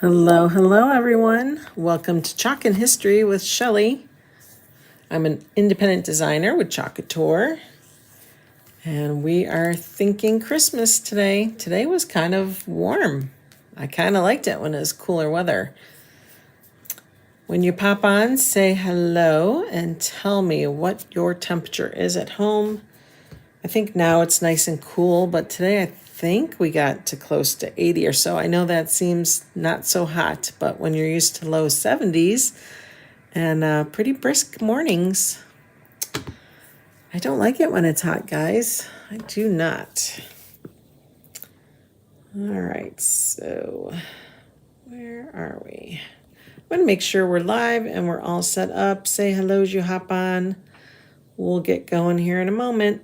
Hello, hello everyone. Welcome to Chalkin History with Shelly. I'm an independent designer with Chalk Couture, and we are thinking Christmas today. Today was kind of warm. I kind of liked it when it was cooler weather. When you pop on, say hello and tell me what your temperature is at home. I think now it's nice and cool, but today I think we got to close to 80 or so. I know that seems not so hot, but when you're used to low 70s and pretty brisk mornings, I don't like it when it's hot, guys. I do not. All right, so where are we? I'm going to make sure we're live and we're all set up. Say hello as you hop on. We'll get going here in a moment.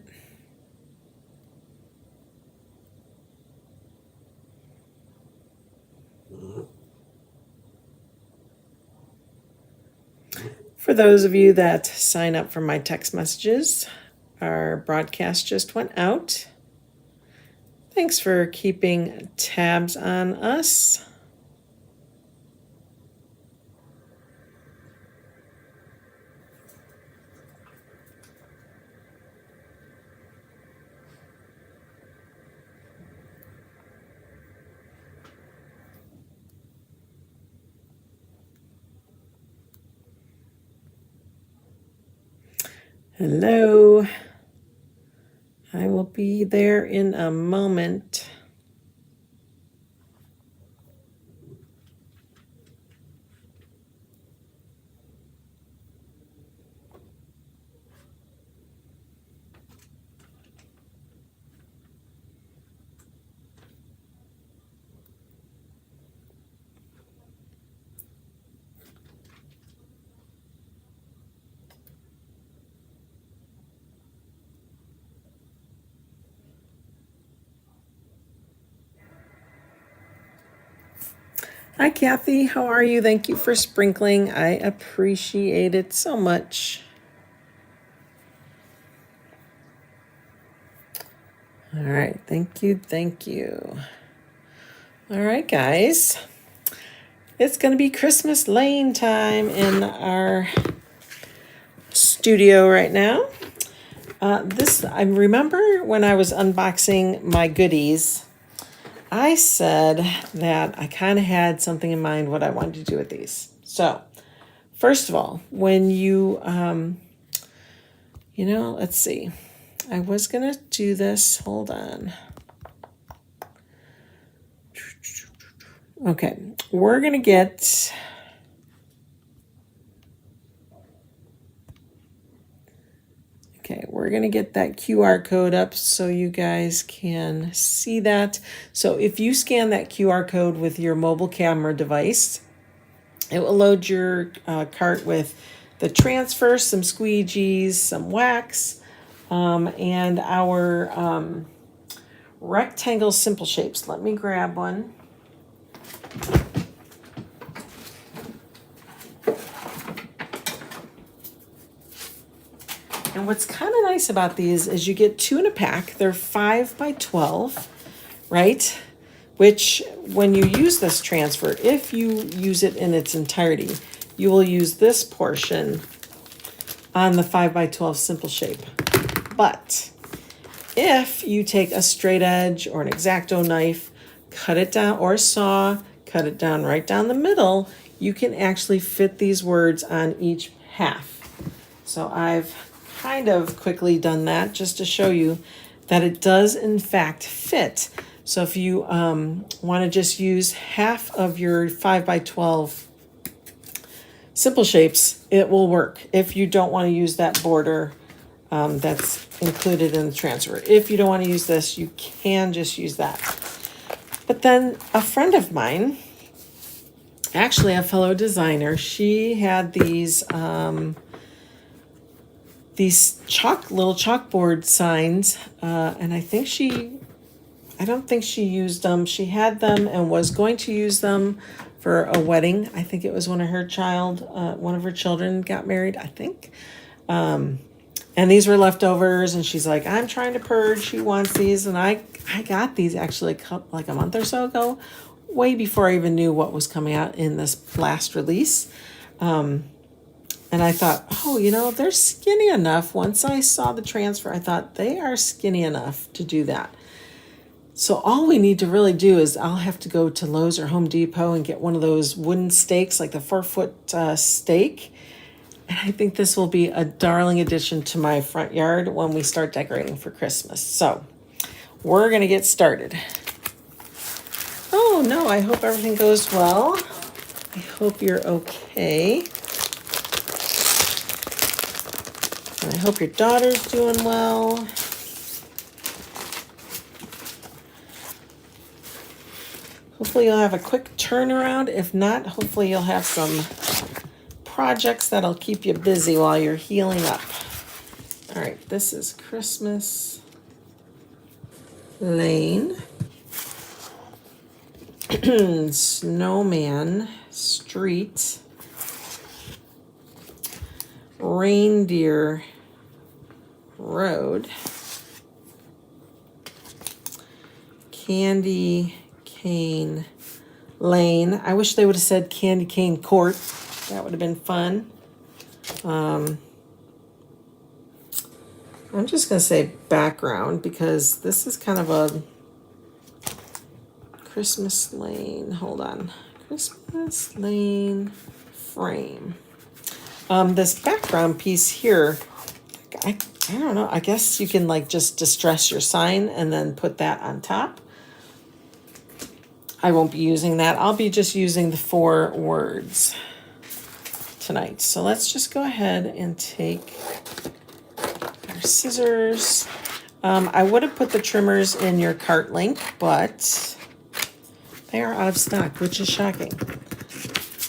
For those of you that sign up for my text messages, our broadcast just went out. Thanks for keeping tabs on us. Hello. I will be there in a moment. Hi, Kathy. How are you? Thank you for sprinkling. I appreciate it so much. All right. Thank you. Thank you. All right, guys. It's going to be Christmas Lane time in our studio right now. I remember when I was unboxing my goodies, I said that I kind of had something in mind what I wanted to do with these. So, first of all, when you, let's see. I was going to do this. Hold on. Okay, we're going to get... Okay, we're going to get that QR code up so you guys can see that. So if you scan that QR code with your mobile camera device, it will load your cart with the transfer, some squeegees, some wax, and our rectangle simple shapes. Let me grab one. And what's kind of nice about these is you get 2 in a pack. They're 5 by 12, right? Which, when you use this transfer, if you use it in its entirety, you will use this portion on the 5 by 12 simple shape. But if you take a straight edge or an X-Acto knife, cut it down, or a saw, cut it down right down the middle, you can actually fit these words on each half. So I've kind of quickly done that just to show you that it does in fact fit. So if you want to just use half of your 5 by 12 simple shapes, it will work. If you don't want to use that border that's included in the transfer. If you don't want to use this, you can just use that. But then a friend of mine, actually a fellow designer, she had these little chalkboard signs, and I don't think she used them. She had them and was going to use them for a wedding. I think it was when one of her children got married, I think. And these were leftovers, and she's like, I'm trying to purge. She wants these, and I got these actually like a month or so ago. way before I even knew what was coming out in this last release. And I thought, oh, you know, they're skinny enough. Once I saw the transfer, I thought they are skinny enough to do that. So all we need to really do is I'll have to go to Lowe's or Home Depot and get one of those wooden stakes, like the 4-foot stake. And I think this will be a darling addition to my front yard when we start decorating for Christmas. So we're going to get started. Oh, no, I hope everything goes well. I hope you're okay. And I hope your daughter's doing well. Hopefully you'll have a quick turnaround. If not, hopefully you'll have some projects that'll keep you busy while you're healing up. All right, this is Christmas Lane. Snowman Street. Reindeer Road. Candy Cane Lane. I wish they would have said Candy Cane Court. That would have been fun. I'm just going to say background because this is kind of a Christmas Lane. Hold on. Christmas Lane frame. This background piece here, I don't know. I guess you can like just distress your sign and then put that on top. I won't be using that. I'll be just using the 4 words tonight. So let's just go ahead and take our scissors. I would have put the trimmers in your cart link, but they are out of stock, which is shocking.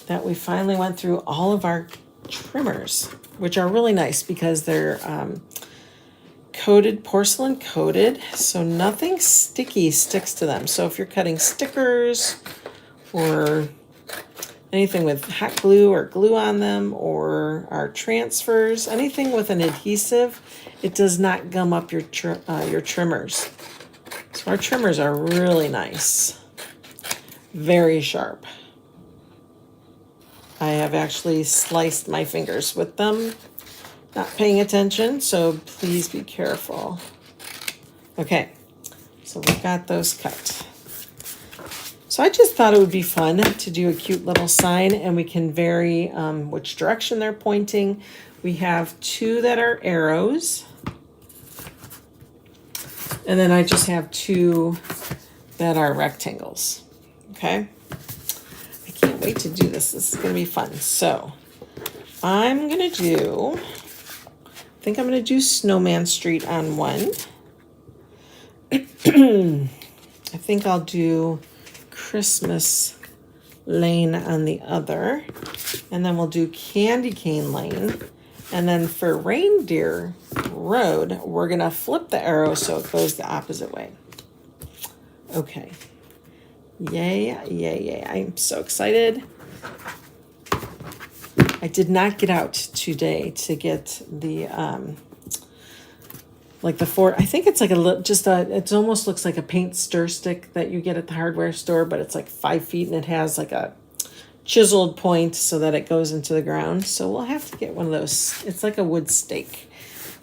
That we finally went through all of our trimmers, which are really nice because they're coated, porcelain coated, so nothing sticky sticks to them. So if you're cutting stickers or anything with hot glue or glue on them, or our transfers, anything with an adhesive, it does not gum up your trimmers. So our trimmers are really nice, very sharp. I have actually sliced my fingers with them, not paying attention, so please be careful. Okay, so we've got those cut. So I just thought it would be fun to do a cute little sign, and we can vary which direction they're pointing. We have 2 that are arrows, and then I just have 2 that are rectangles, okay? I can't wait to do this. This is going to be fun. So I'm going to do, I think I'm going to do Snowman Street on one. I think I'll do Christmas Lane on the other. And then we'll do Candy Cane Lane. And then for Reindeer Road, we're going to flip the arrow so it goes the opposite way. Okay. Yay, yay, yay. I'm so excited. I did not get out today to get the, like the 4, I think it's like it almost looks like a paint stir stick that you get at the hardware store, but it's like 5 feet and it has like a chiseled point so that it goes into the ground. So we'll have to get one of those. It's like a wood stake.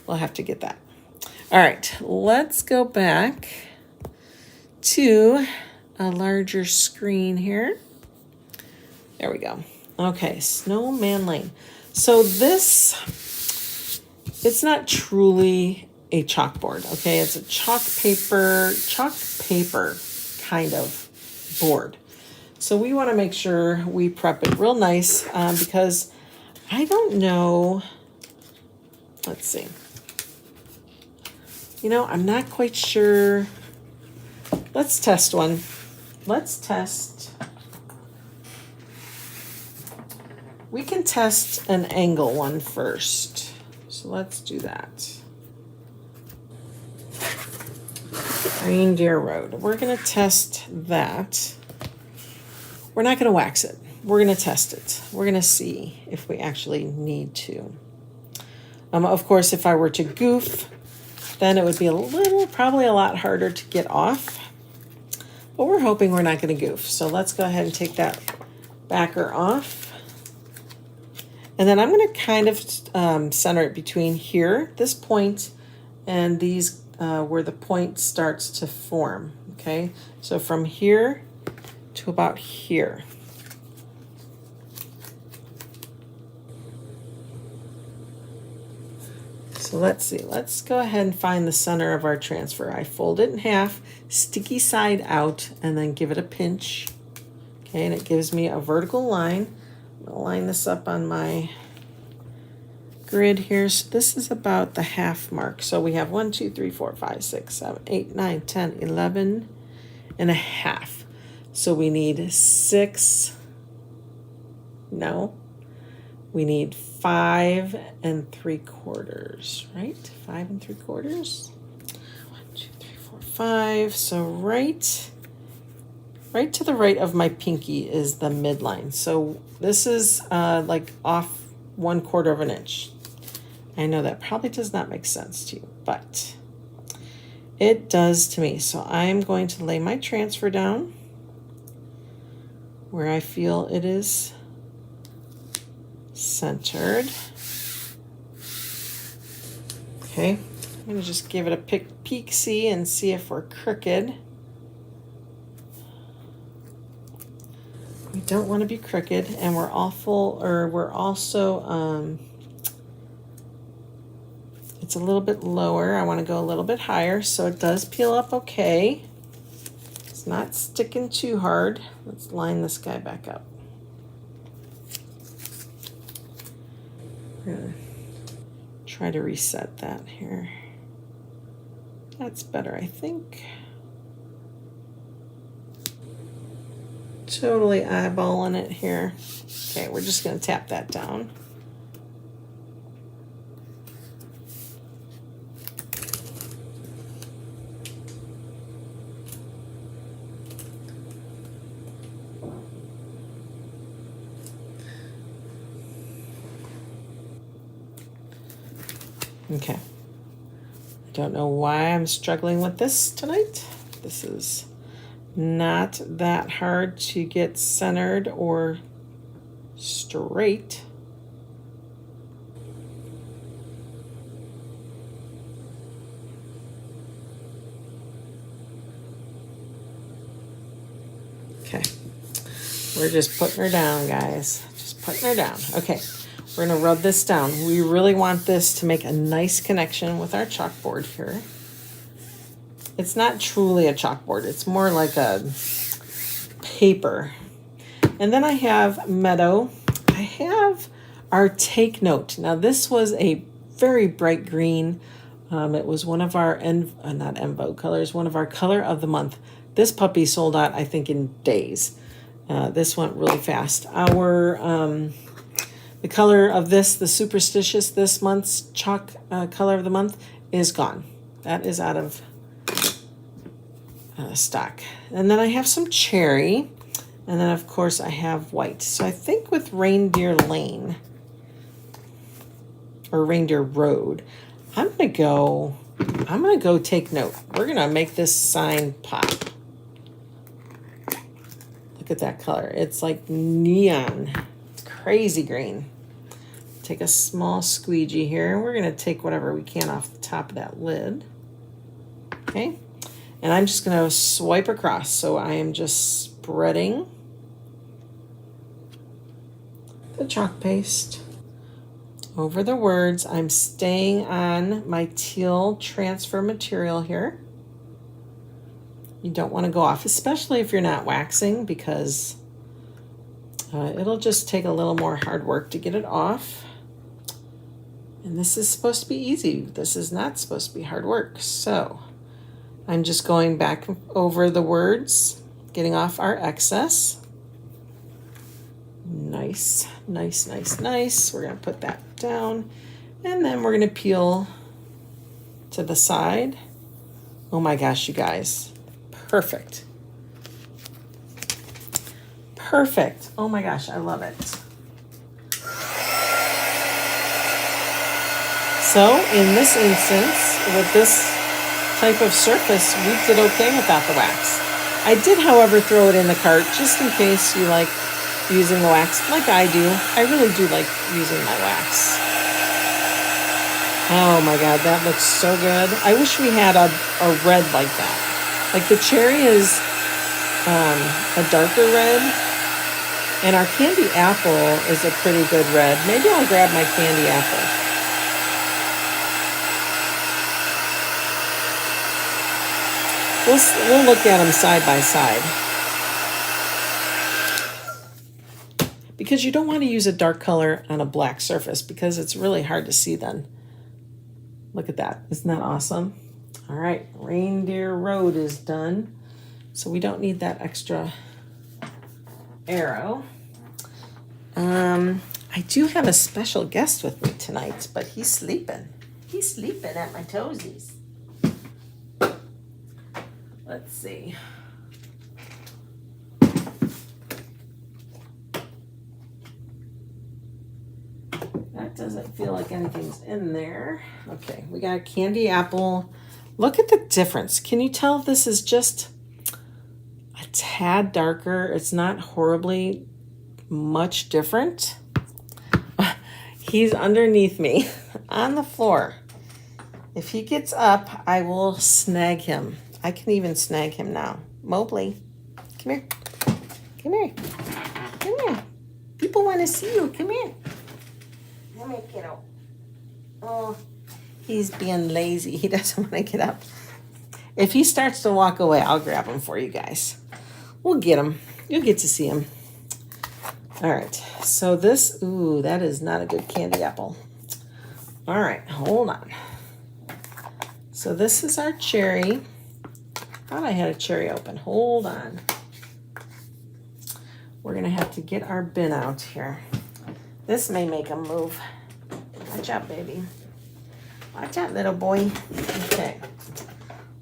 We'll have to get that. All right, let's go back to a larger screen here. There we go. Okay, Snowman Lane. So this, it's not truly a chalkboard, okay? It's a chalk paper kind of board. So we want to make sure we prep it real nice because I don't know, let's see. You know, I'm not quite sure. Let's test one. Let's test. We can test an angle one first. So let's do that. Reindeer Road. We're going to test that. We're not going to wax it. We're going to test it. We're going to see if we actually need to. Of course, if I were to goof, then it would be probably a lot harder to get off. but we're hoping we're not going to goof. So let's go ahead and take that backer off. And then I'm going to kind of center it between here, this point, and these where the point starts to form. Okay, so from here to about here. So let's see, let's go ahead and find the center of our transfer. I fold it in half, sticky side out, and then give it a pinch. Okay, and it gives me a vertical line. I'm gonna line this up on my grid here. So this is about the half mark. So we have 1, 2, 3, 4, 5, 6, 7, 8, 9, 10, 11 and a half. So we need 6, no, we need 5 3/4, right? 5 3/4. 1, 2, 3, 4, 5. So right to the right of my pinky is the midline. So this is like off 1/4 of an inch. I know that probably does not make sense to you, but it does to me. So I'm going to lay my transfer down where I feel it is centered. Okay, I'm going to just give it a peek-see and see if we're crooked. We don't want to be crooked, and we're also it's a little bit lower. I want to go a little bit higher, so it does peel up okay. It's not sticking too hard. Let's line this guy back up. We're gonna try to reset that here. That's better, I think. Totally eyeballing it here. Okay, we're just going to tap that down. Okay. I don't know why I'm struggling with this tonight. This is not that hard to get centered or straight. Okay. We're just putting her down, guys. Just putting her down. Okay. We're going to rub this down. We really want this to make a nice connection with our chalkboard here. It's not truly a chalkboard. It's more like a paper. And then I have Meadow. I have our Take Note. Now this was a very bright green. It was one of our, not En Vogue colors, one of our color of the month. This puppy sold out, I think, in days. This went really fast. The color of this, the Superstitious, this month's chalk color of the month is gone. That is out of stock. And then I have some cherry. And then, of course, I have white. So I think with Reindeer Lane or Reindeer Road, I'm going to go Take Note. We're going to make this sign pop. Look at that color. It's like neon. It's crazy green. Take a small squeegee here. We're going to take whatever we can off the top of that lid. Okay. And I'm just going to swipe across. So I am just spreading the chalk paste over the words. I'm staying on my teal transfer material here. You don't want to go off, especially if you're not waxing, because it'll just take a little more hard work to get it off. And this is supposed to be easy. This is not supposed to be hard work. So I'm just going back over the words, getting off our excess. Nice, nice, nice, nice. We're going to put that down. And then we're going to peel to the side. Oh my gosh, you guys. Perfect. Perfect. Oh my gosh, I love it. So in this instance, with this type of surface, we did okay without the wax. I did, however, throw it in the cart just in case you like using the wax like I do. I really do like using my wax. Oh my God, that looks so good. I wish we had a red like that. Like the cherry is a darker red, and our candy apple is a pretty good red. Maybe I'll grab my candy apple. We'll look at them side by side. Because you don't want to use a dark color on a black surface because it's really hard to see then. Look at that. Isn't that awesome? All right, Reindeer Road is done. So we don't need that extra arrow. I do have a special guest with me tonight, but he's sleeping. He's sleeping at my toesies. Let's see. That doesn't feel like anything's in there. Okay, we got a candy apple. Look at the difference. Can you tell this is just a tad darker? It's not horribly much different. He's underneath me on the floor. If he gets up, I will snag him. I can even snag him now. Mobley, come here. Come here. Come here. People want to see you. Come here. Come here, kiddo. Oh, he's being lazy. He doesn't want to get up. If he starts to walk away, I'll grab him for you guys. We'll get him. You'll get to see him. All right. So this, ooh, that is not a good candy apple. All right. Hold on. So this is our cherry. Thought I had a cherry open. Hold on. We're going to have to get our bin out here. This may make him move. Watch out, baby. Watch out, little boy. Okay.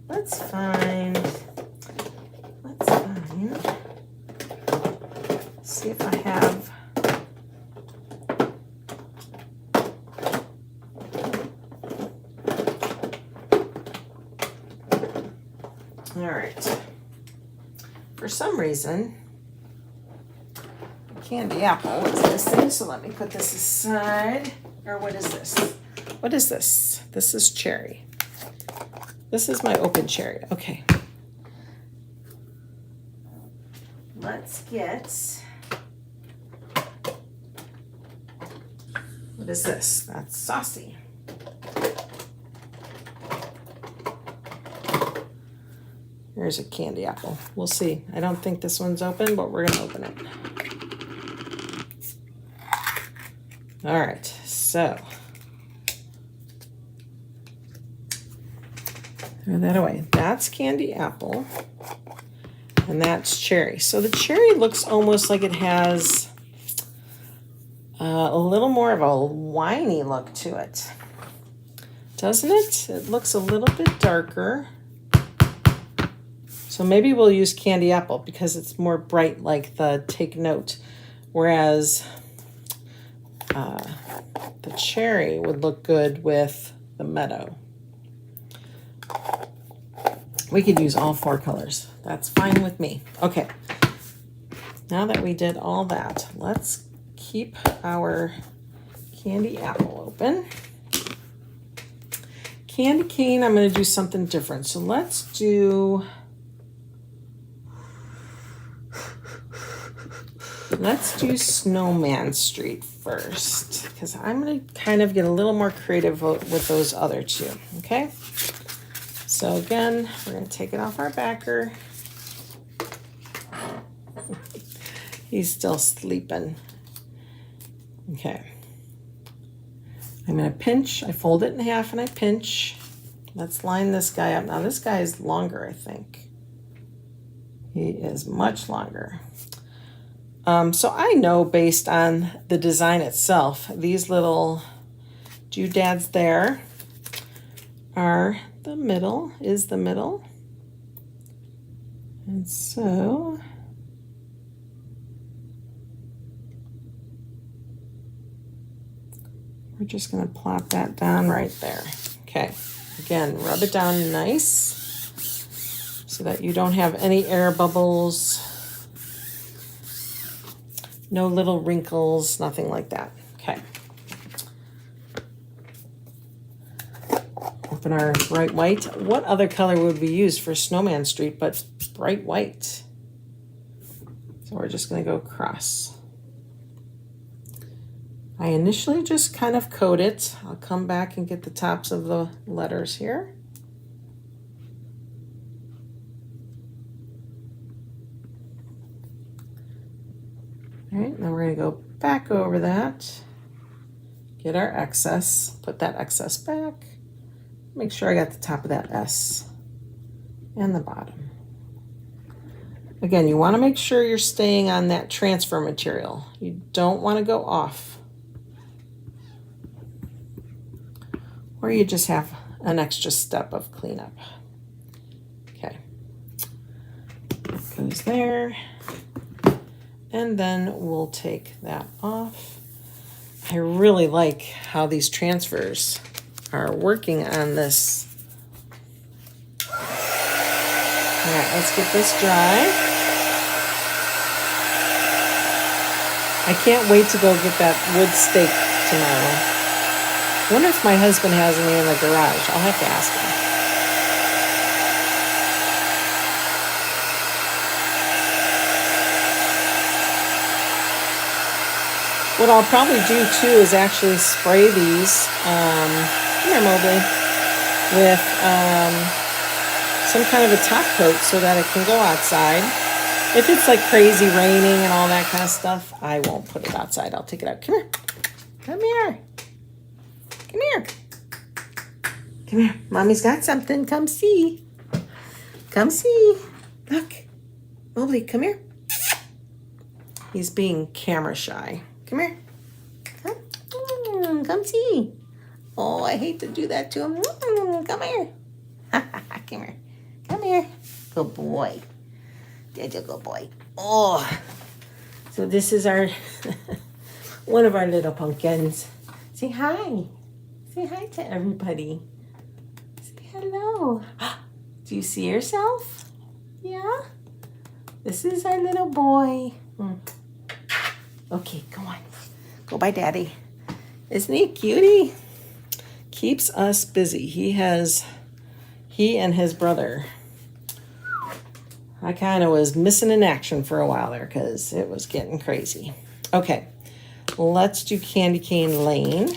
Let's find. See if I have. All right. For some reason, candy apple is this thing, so let me put this aside. Or what is this? What is this? This is cherry. This is my open cherry. Okay. Let's get, what is this? That's saucy. Here's a candy apple. We'll see. I don't think this one's open, but we're gonna open it. All right, so throw that away. That's candy apple, and that's cherry. So the cherry looks almost like it has a little more of a winey look to it, doesn't it? It looks a little bit darker. So maybe we'll use candy apple because it's more bright like the Take Note, whereas the cherry would look good with the meadow. We could use all four colors. That's fine with me. Okay, now that we did all that, let's keep our candy apple open. Candy cane, I'm going to do something different. So let's do... Let's do Snowman Street first, because I'm going to kind of get a little more creative with those other two, okay? So again, we're going to take it off our backer. He's still sleeping. Okay. I'm going to pinch. I fold it in half and I pinch. Let's line this guy up. Now this guy is longer, I think. He is much longer. So I know based on the design itself, these little doodads there are the middle, is the middle. And so we're just going to plop that down right there. Okay, again, rub it down nice. so that you don't have any air bubbles, no little wrinkles, nothing like that. Okay. Open our bright white. What other color would we use for Snowman Street but bright white? So we're just going to go across. I initially just kind of coat it. I'll come back and get the tops of the letters here. All right, now we're going to go back over that, get our excess, put that excess back, make sure I got the top of that S and the bottom. Again, you want to make sure you're staying on that transfer material. You don't want to go off. Or you just have an extra step of cleanup. Okay. That goes there. And then we'll take that off. I really like how these transfers are working on this. All right, let's get this dry. I can't wait to go get that wood stake tomorrow. I wonder if my husband has any in the garage. I'll have to ask him. What I'll probably do too is actually spray these, come here, Mobley, with some kind of a top coat so that it can go outside. If it's like crazy raining and all that kind of stuff, I won't put it outside. I'll take it out. Come here. Come here. Come here. Come here. Mommy's got something. Come see. Come see. Look. Mobley, come here. He's being camera shy. Come here. Come see. Oh, I hate to do that to him. Come here. Come here. Come here. Good boy. That's a good boy. Oh. So this is our one of our little pumpkins. Say hi. Say hi to everybody. Say hello. Do you see yourself? Yeah? This is our little boy. Okay, come on. Go by Daddy. Isn't he a cutie? Keeps us busy. He and his brother. I kind of was missing in action for a while there because it was getting crazy. Okay, let's do Candy Cane Lane.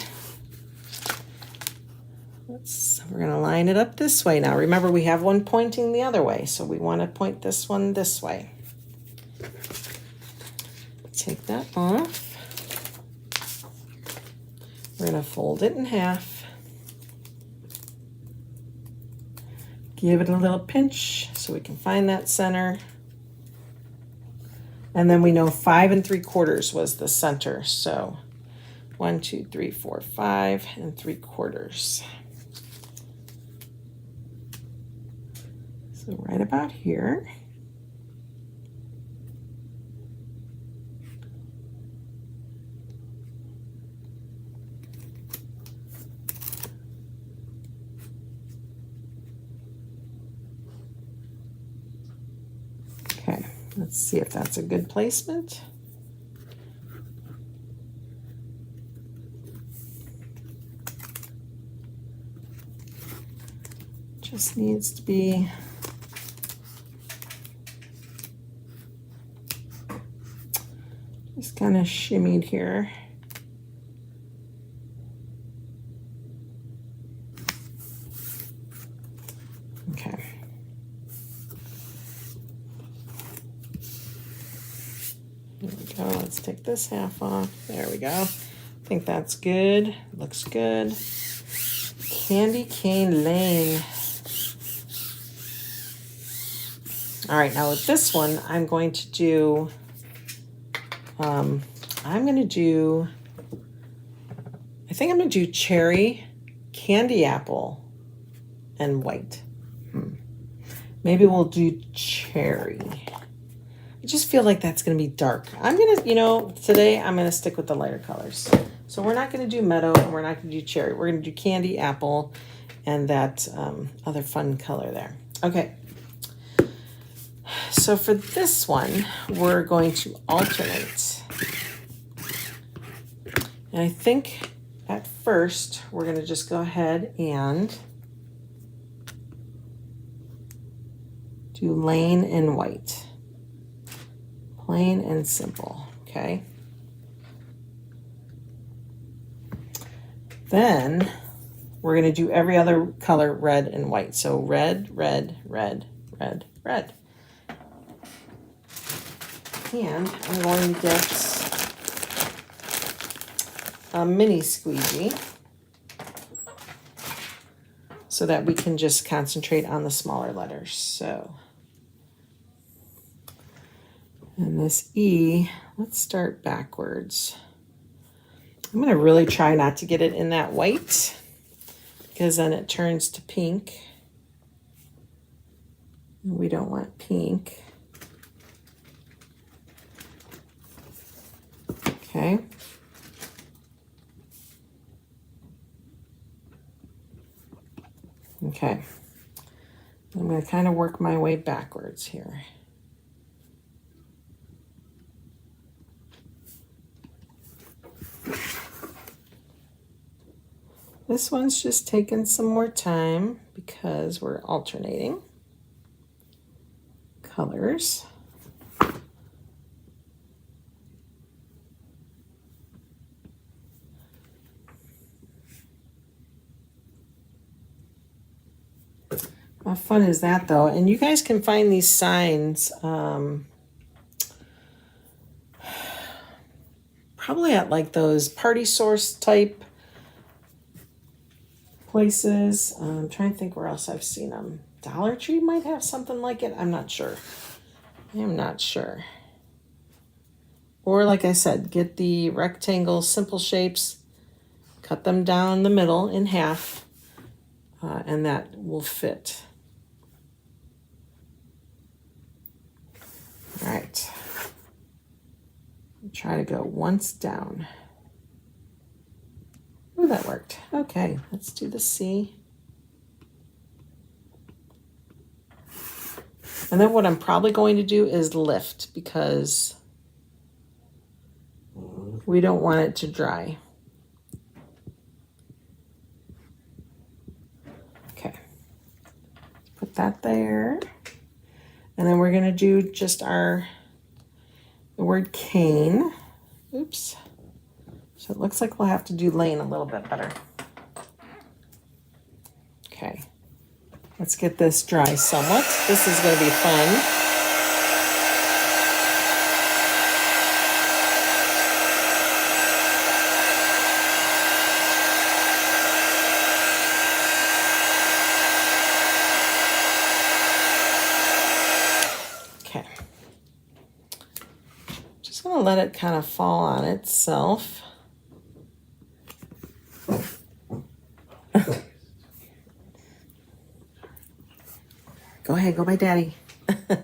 We're going to line it up this way now. Remember, we have one pointing the other way, so we want to point this one this way. Take that off. We're going to fold it in half. Give it a little pinch so we can find that center. And then we know 5 3/4 was the center. So 1, 2, 3, 4, 5 3/4. So right about here. Okay, let's see if that's a good placement. Just needs to be just kind of shimmied here. Okay. There we go. Let's take this half off. There we go. I think that's good. Looks good. Candy Cane Lane. All right, now with this one, I'm going to do, I think I'm going to do cherry, candy apple, and white. Maybe we'll do cherry. I just feel like that's going to be dark. I'm going to, today I'm going to stick with the lighter colors. So we're not going to do meadow, and we're not going to do cherry. We're going to do candy apple and that other fun color there. Okay. so for this one, we're going to alternate. And I think at first, we're going to just go ahead and do lane and white. Plain and simple, okay? Then we're going to do every other color red and white. So red, red, red, red, red. And I'm going to get a mini squeegee so that we can just concentrate on the smaller letters. So, and this E, let's start backwards. I'm going to really try not to get it in that white because then it turns to pink. We don't want pink. Okay. Okay. I'm going to kind of work my way backwards here. This one's just taking some more time because we're alternating colors. How fun is that though? And you guys can find these signs probably at like those party source type places. I'm trying to think where else I've seen them. Dollar Tree might have something like it. I'm not sure. I'm not sure. Or like I said, get the rectangle simple shapes, cut them down the middle in half, and that will fit. All right. Try to go once down. Oh, that worked. Okay, let's do the C. And then what I'm probably going to do is lift because we don't want it to dry. Okay, put that there. And then we're going to do just the word cane. Oops. So it looks like we'll have to do lane a little bit better. Okay. Let's get this dry somewhat. This is going to be fun. Okay. Just going to let it kind of fall on itself. Go ahead, go by daddy. All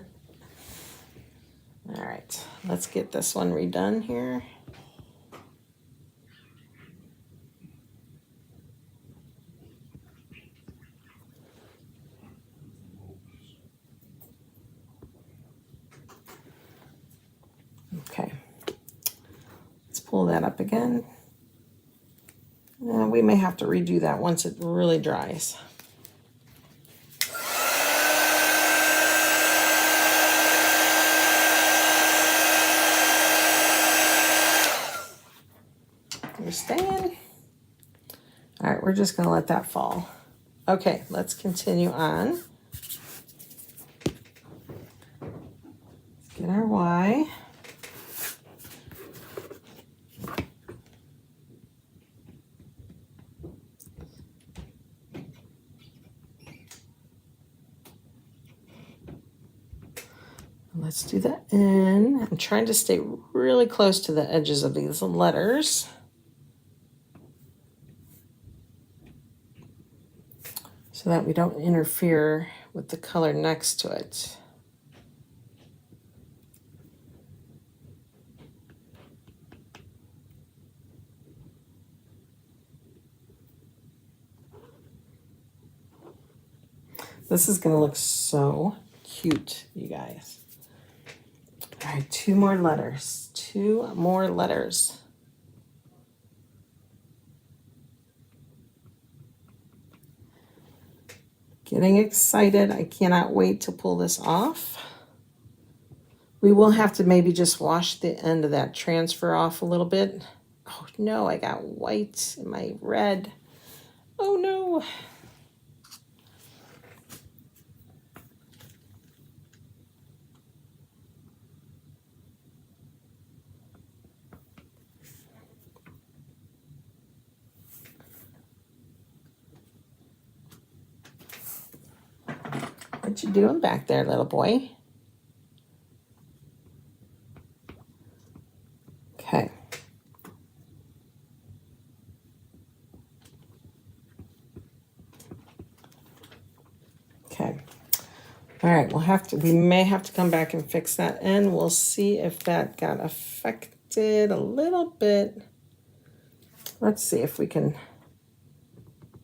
right, let's get this one redone here. Okay, let's pull that up again. We may have to redo that once it really dries. Understand? All right, we're just going to let that fall. Okay, let's continue on. Let's get our Y. Let's do the N. I'm trying to stay really close to the edges of these letters. So that we don't interfere with the color next to it. This is going to look so cute, you guys. right, two more letters. Two more letters. Getting excited. I cannot wait to pull this off. We will have to maybe just wash the end of that transfer off a little bit. Oh no, I got white in my red. Oh no. What you doing back there, little boy? Okay. Okay. All right, we may have to come back and fix that end. We'll see if that got affected a little bit. Let's see if we can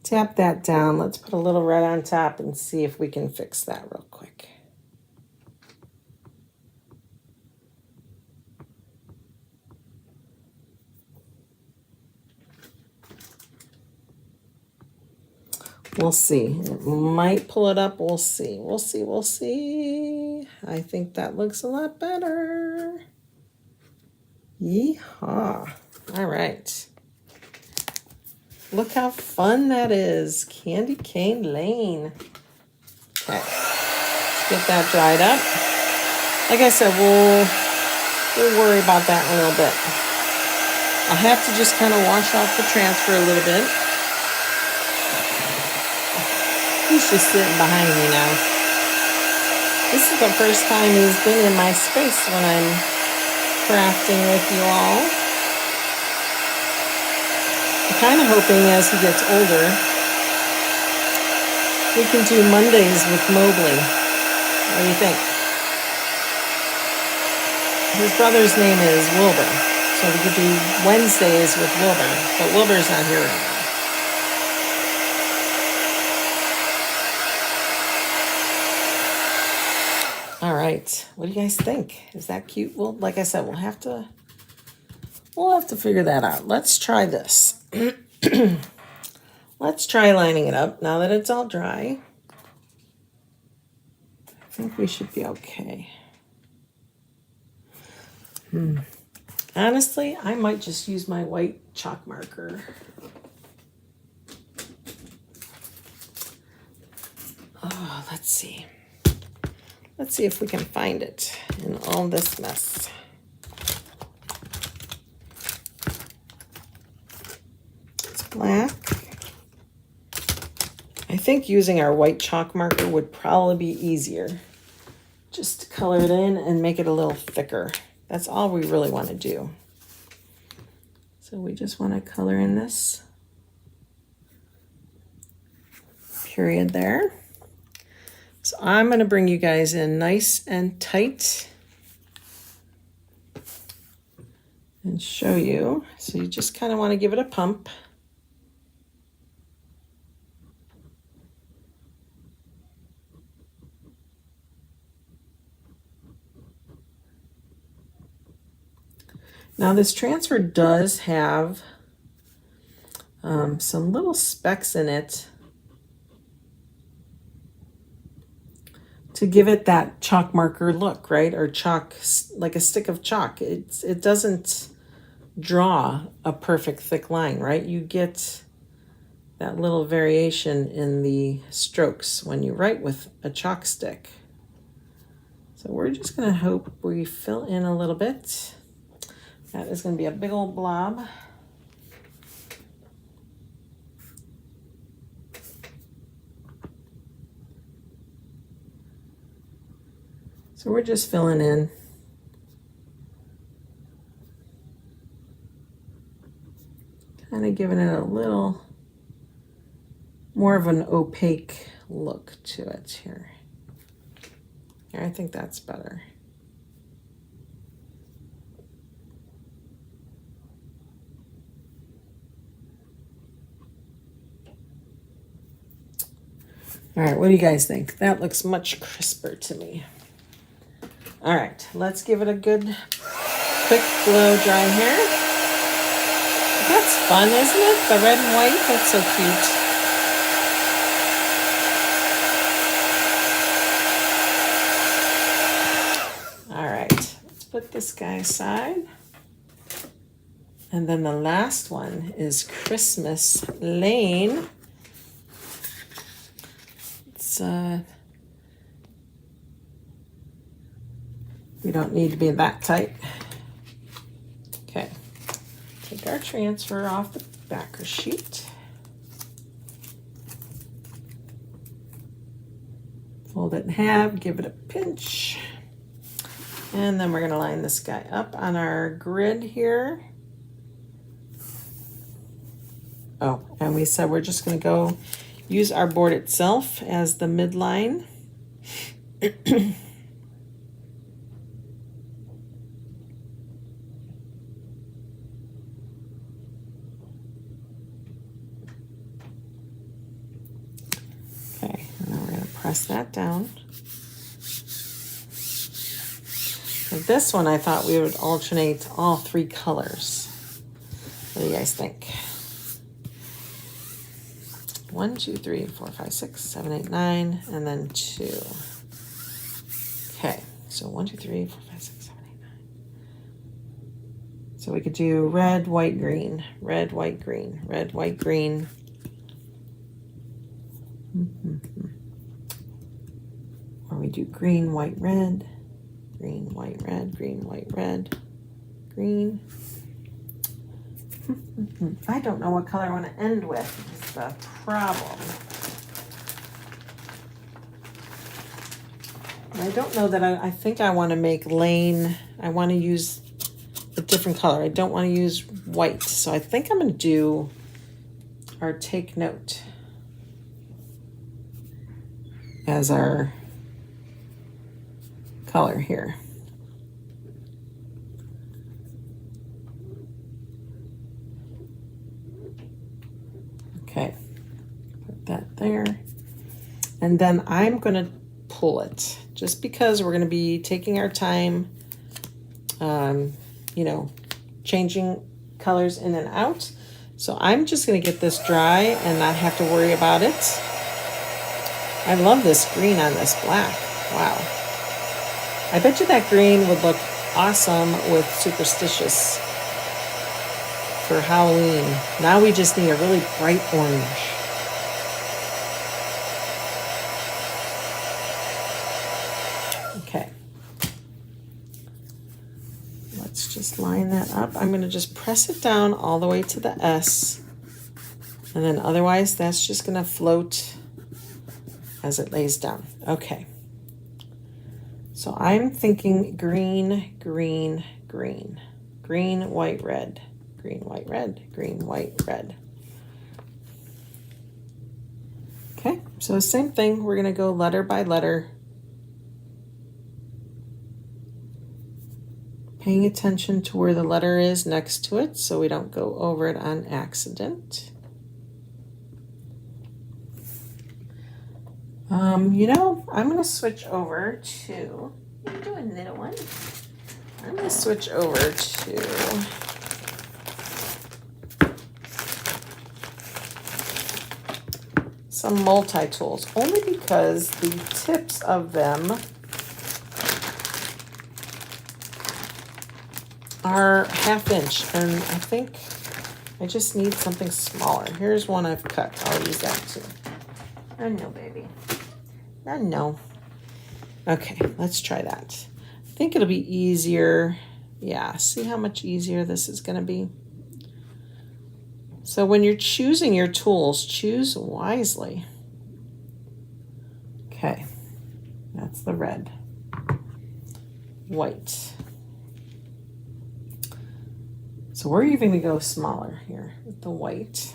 tap that down. Let's put a little red on top and see if we can fix that real quick. We'll see. It might pull it up. We'll see. We'll see. We'll see. I think that looks a lot better. Yeehaw. All right. Look how fun that is. Candy Cane Lane. Okay. Let's get that dried up. Like I said, we'll worry about that in a little bit. I'll have to just kind of wash off the transfer a little bit. He's just sitting behind me now. This is the first time he's been in my space when I'm crafting with you all. I'm kind of hoping as he gets older, we can do Mondays with Mobley. What do you think? His brother's name is Wilbur, so we could do Wednesdays with Wilbur, but Wilbur's not here right now. All right, what do you guys think? Is that cute? Well, like I said, we'll have to figure that out. Let's try this. Let's try lining it up now that it's all dry. I think we should be okay. Honestly, I might just use my white chalk marker. Oh, let's see. Let's see if we can find it in all this mess. It's black. I think using our white chalk marker would probably be easier. Just to color it in and make it a little thicker. That's all we really want to do. So we just want to color in this period there. So I'm going to bring you guys in nice and tight and show you. So you just kind of want to give it a pump. Now this transfer does have some little specks in it to give it that chalk marker look, right? Or chalk, like a stick of chalk. It doesn't draw a perfect thick line, right? You get that little variation in the strokes when you write with a chalk stick. So we're just gonna hope we fill in a little bit. That is gonna be a big old blob. So we're just filling in. Kind of giving it a little more of an opaque look to it here. Here, I think that's better. All right, what do you guys think? That looks much crisper to me. All right, let's give it a good, quick blow dry hair. That's fun, isn't it? The red and white, that's so cute. All right, let's put this guy aside. And then the last one is Christmas Lane. It's, we don't need to be that tight. Okay, take our transfer off the backer sheet. Fold it in half, give it a pinch. And then we're gonna line this guy up on our grid here. Oh, and we said we're just gonna go use our board itself as the midline. Okay, and then we're gonna press that down. For this one, I thought we would alternate all three colors. What do you guys think? 1, 2, 3, 4, 5, 6, 7, 8, 9, and then 2. Okay, so 1, 2, 3, 4, 5, 6, 7, 8, 9. So we could do red, white, green, red, white, green, red, white, green. Or we do green, white, red, green, white, red, green, white, red, green. I don't know what color I want to end with. Is the problem. I don't know that I think I want to make Lane. I want to use a different color. I don't want to use white. So I think I'm going to do our Take Note as our color here. Okay, put that there. And then I'm gonna pull it just because we're gonna be taking our time, you know, changing colors in and out. So I'm just gonna get this dry and not have to worry about it. I love this green on this black, wow. I bet you that green would look awesome with Superstitious for Halloween. Now we just need a really bright orange. Okay. Let's just line that up. I'm gonna just press it down all the way to the S. And then otherwise that's just gonna float as it lays down. Okay. So I'm thinking green, green, green. Green, white, red. Green, white, red, green, white, red. Okay, so same thing. We're gonna go letter by letter. Paying attention to where the letter is next to it so we don't go over it on accident. You know, I'm gonna switch over to, what are you doing, little one? I'm gonna switch over to some multi-tools, only because the tips of them are 1/2 inch, and I think I just need something smaller. Here's one I've cut. I'll use that too. Oh no, baby. Oh no. Okay, let's try that. I think it'll be easier. Yeah, see how much easier this is gonna be? So when you're choosing your tools, choose wisely. Okay, that's the red. White. So we're even gonna go smaller here with the white.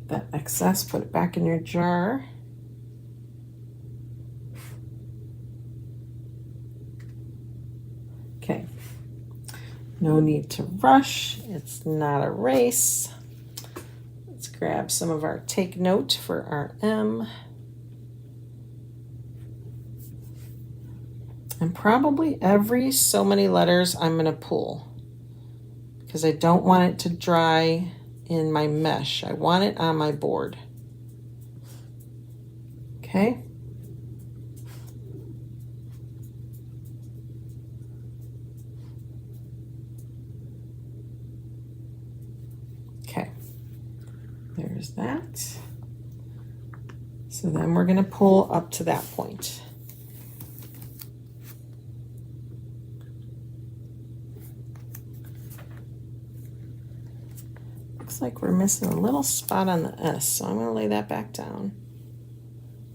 That excess, put it back in your jar. No need to rush. It's not a race. Let's grab some of our take note for our M. And probably every so many letters I'm going to pull because I don't want it to dry in my mesh. I want it on my board. Okay. Okay. There's that. So then we're going to pull up to that point. Looks like we're missing a little spot on the S, so I'm going to lay that back down.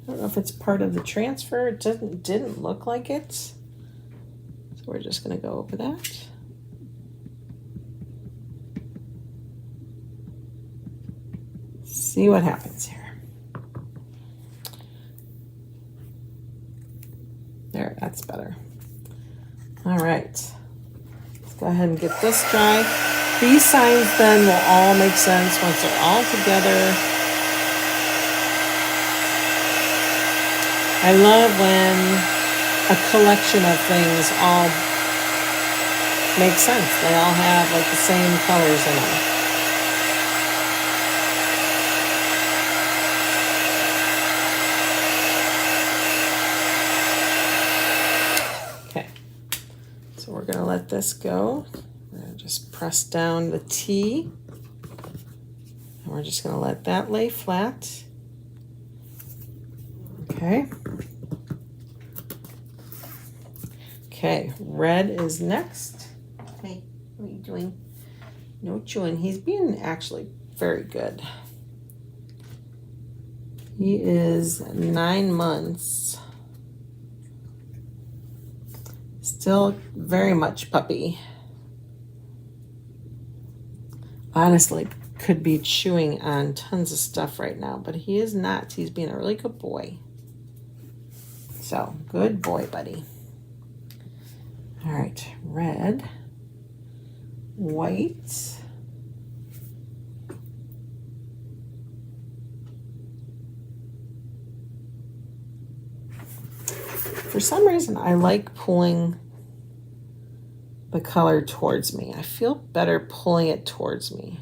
I don't know if it's part of the transfer. It didn't look like it. So we're just going to go over that. See what happens here. There, that's better. All right. Let's go ahead and get this dry. These signs then will all make sense once they're all together. I love when a collection of things all make sense. They all have like the same colors in them. Okay, so we're going to let this go. We're going to just press down the T. And we're just going to let that lay flat. Okay. Okay, red is next. Hey, what are you doing? No chewing. He's being actually very good. He is 9 months. Still very much puppy. Honestly, could be chewing on tons of stuff right now, but he is not. He's being a really good boy. So, good boy, buddy. All right, red, white, for some reason, I like pulling the color towards me. I feel better pulling it towards me.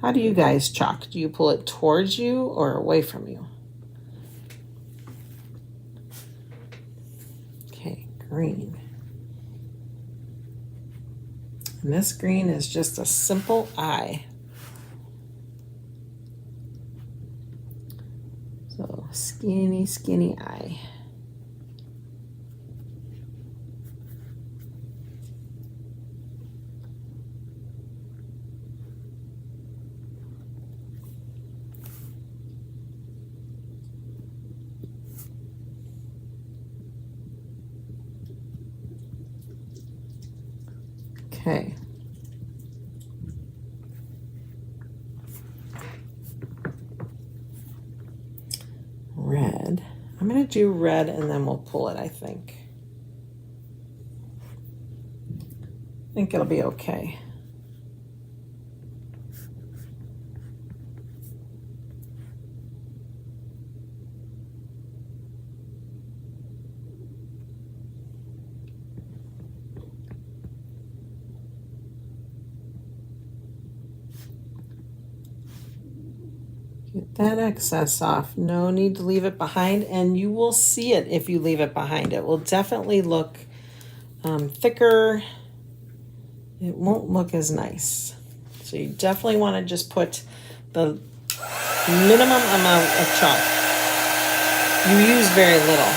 How do you guys chalk? Do you pull it towards you or away from you? Okay, green. And this green is just a simple I. So skinny, skinny I. Okay. Red. I'm going to do red and then we'll pull it, I think. I think it'll be okay. Get that excess off. No need to leave it behind, and you will see it if you leave it behind. It will definitely look thicker. It won't look as nice. So you definitely want to just put the minimum amount of chalk. You use very little.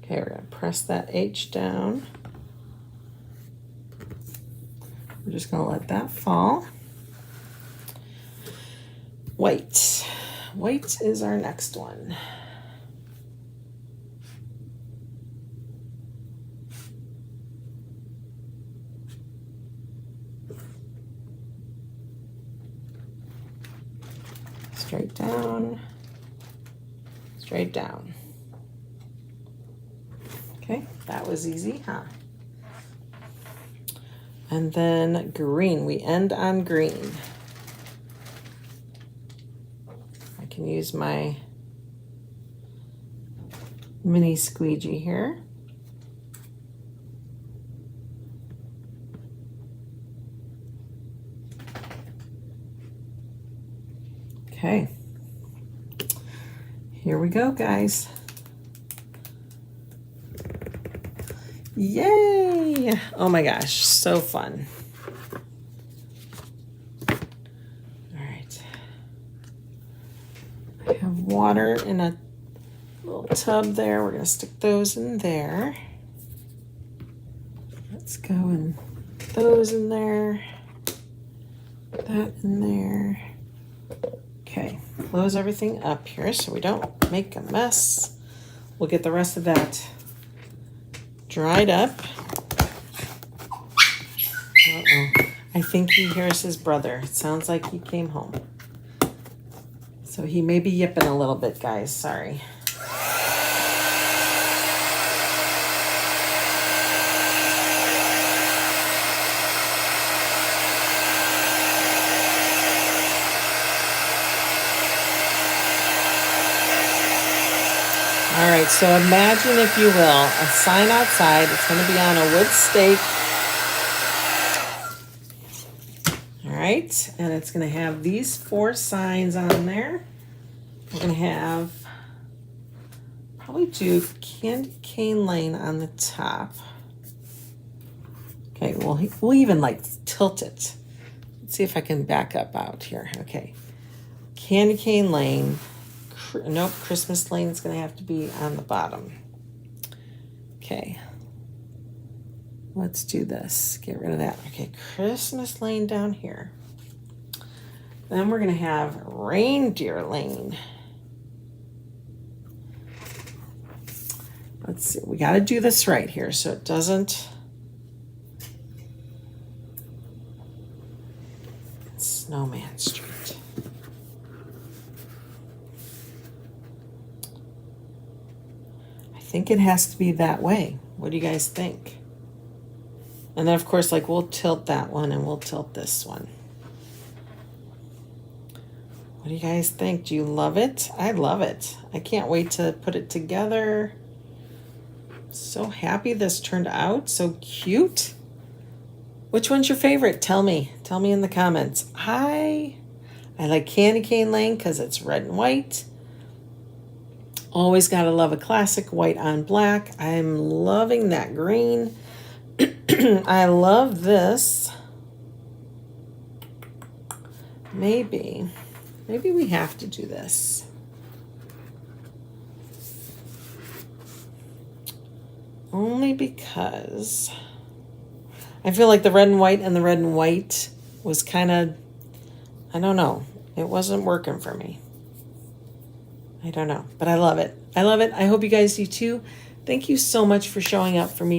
Okay, we're going to press that H down. We're just going to let that fall. White. White is our next one. straight down, straight down. Okay, that was easy, huh? And then green, we end on green. I can use my mini squeegee here. Okay, here we go, guys. Yay! Oh my gosh, so fun. All right. I have water in a little tub there. We're gonna stick those in there. Let's go and those in there, that in there. Okay, close everything up here so we don't make a mess. We'll get the rest of that dried up. Uh-oh. I think he hears his brother. It sounds like he came home. So he may be yipping a little bit, guys. Sorry. All right, so imagine, if you will, a sign outside. It's going to be on a wood stake. All right, and it's going to have these 4 signs on there. We're going to have, probably do Candy Cane Lane on the top. Okay, we'll even like tilt it. Let's see if I can back up out here. Okay, Candy Cane Lane. Nope, Christmas Lane is going to have to be on the bottom. Okay. Let's do this. Get rid of that. Okay, Christmas Lane down here. Then we're going to have Reindeer Lane. Let's see. We got to do this right here so it doesn't. Snowman Street. I think it has to be that way. What do you guys think? And then of course, like, we'll tilt that one and we'll tilt this one. What do you guys think? Do you love it? I love it. I can't wait to put it together. So happy this turned out. So cute. Which one's your favorite? Tell me. Tell me in the comments. I like Candy Cane Lane because it's red and white. Always gotta love a classic white on black. I'm loving that green. I love this. Maybe we have to do this. Only because I feel like the red and white was kind of, I don't know. It wasn't working for me. I don't know, but I love it. I love it. I hope you guys do too. Thank you so much for showing up for me